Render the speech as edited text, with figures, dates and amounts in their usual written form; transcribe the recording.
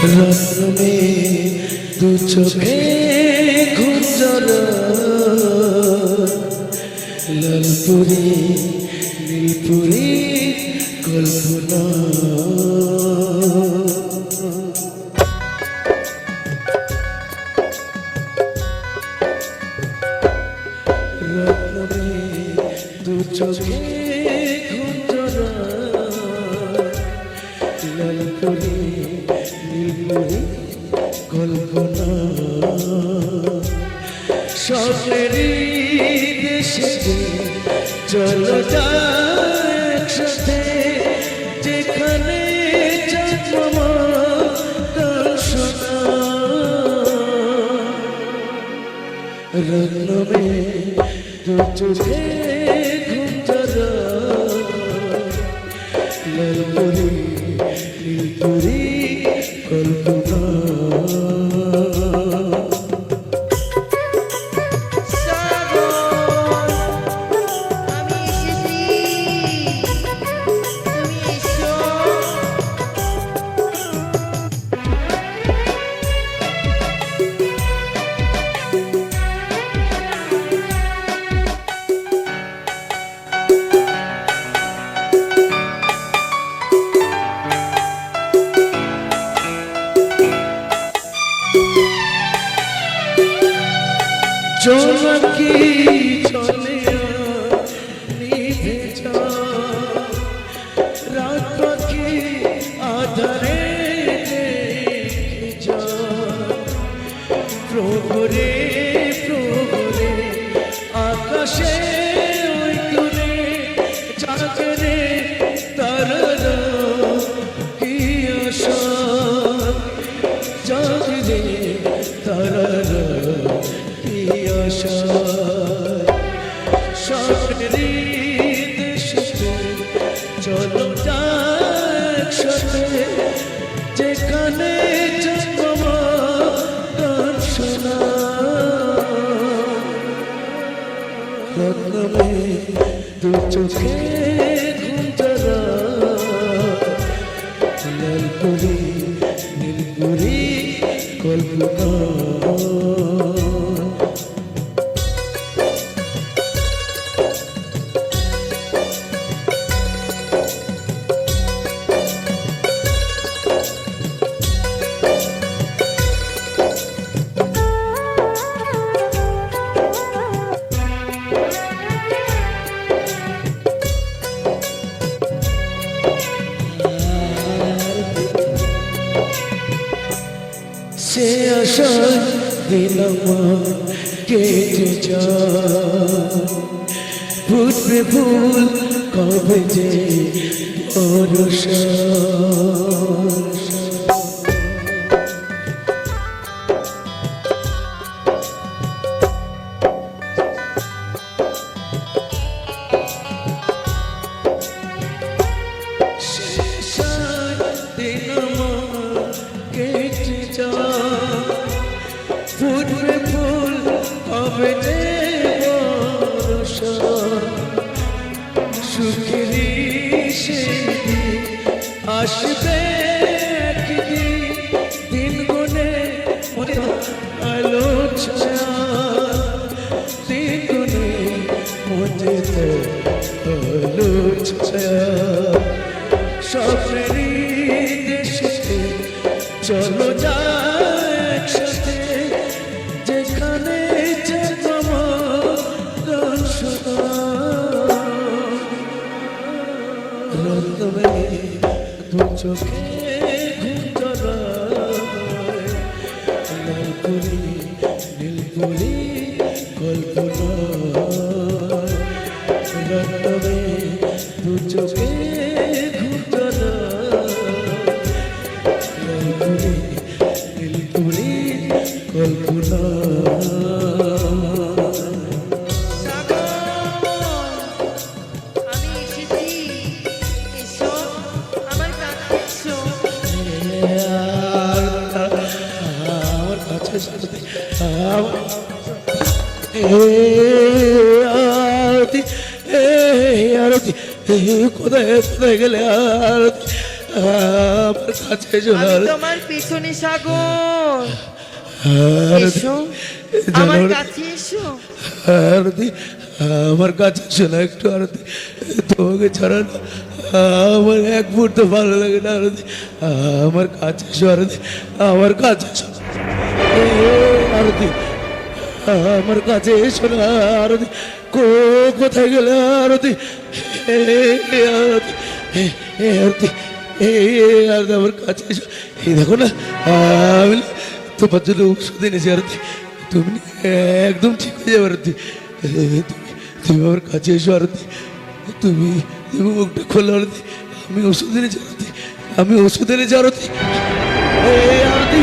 রত্নে দু চোখে ঘুঞ্জরা লালপুরি নীলপুরি কল্পনা রত্নে দু চোখে ঘুঞ্জরা লালপুরি নীলপুরি কল্পনা স্বপ্নেরই দেশে চলো যাই একসাথে যেখানে জন্ম দর্শনা রত্নমে দু চোখে ঘুঞ্জরা লালপুরি নীলপুরি কল্পনা জোনাকি চলে নিভে যায় রাত পাখি আধারে দেখে যায় প্রহরে প্রহরে আকাশে ওই দূরে জাগে রে তারারা কি আশা জাগে রে তারারা স্বপ্নেরই দেশে চলো যাই একসাথে যেখানে জন্ম দর্শনা রত্নমে দু চোখে ঘুঞ্জরা লালপুরি নীলপুরি কল্পনা সে আশায় দিন আমার কেটে যায় ফুটবে ফুল কবে যে বর্ষা ফুটবে ফুল হবে যে বর্ষা সুখেরই সেদিন আসবে একদিন দিন গুনে আলো ছায়া দিন গুনে মধ্যে আলো ছায়া স্বপ্নেরই দেশে চলো যাই একসাথে যেখানে জন্ম দর্শনা রত্নমে দু চোখে ঘুঞ্জরা লালপুরি নীলপুরি কল্পনা রত্নমে দু চোখে ঘুঞ্জরা লালপুরি নীলপুরি কল্পনা আরতি কোথায় কোথায় গেলে আরতি আমার কাছে এসো না আমি আরতি। তোমার পিছনে সাগর, আরতি, এসো আমার জানো কাছে এসো। আরতি, আমার কাছে এসো না একটু আরতি, তোমাকে ছাড়া না আমার এক মুহূর্ত ভালো লাগে না আরতি, আমার কাছে এসো আরতি, আমার কাছে এসো আরতি, আমার কাছে এসো না আরতি, কোথায় গেলে আরতি, আরতি, আরতি, আরতি আমার কাছে এসো। এই দেখো না আমি তোমার জন্য ওষুধ এনেছি আরতি, তুমি একদম ঠিক হয়ে যাবে আরতি, তুমি আমার কাছে এসো আরতি, তুমি তুমি মুখটা খোলো আরতি, আমি ওষুধ এনেছি আরতি, আমি ওষুধ এনেছি আরতি, আরতি।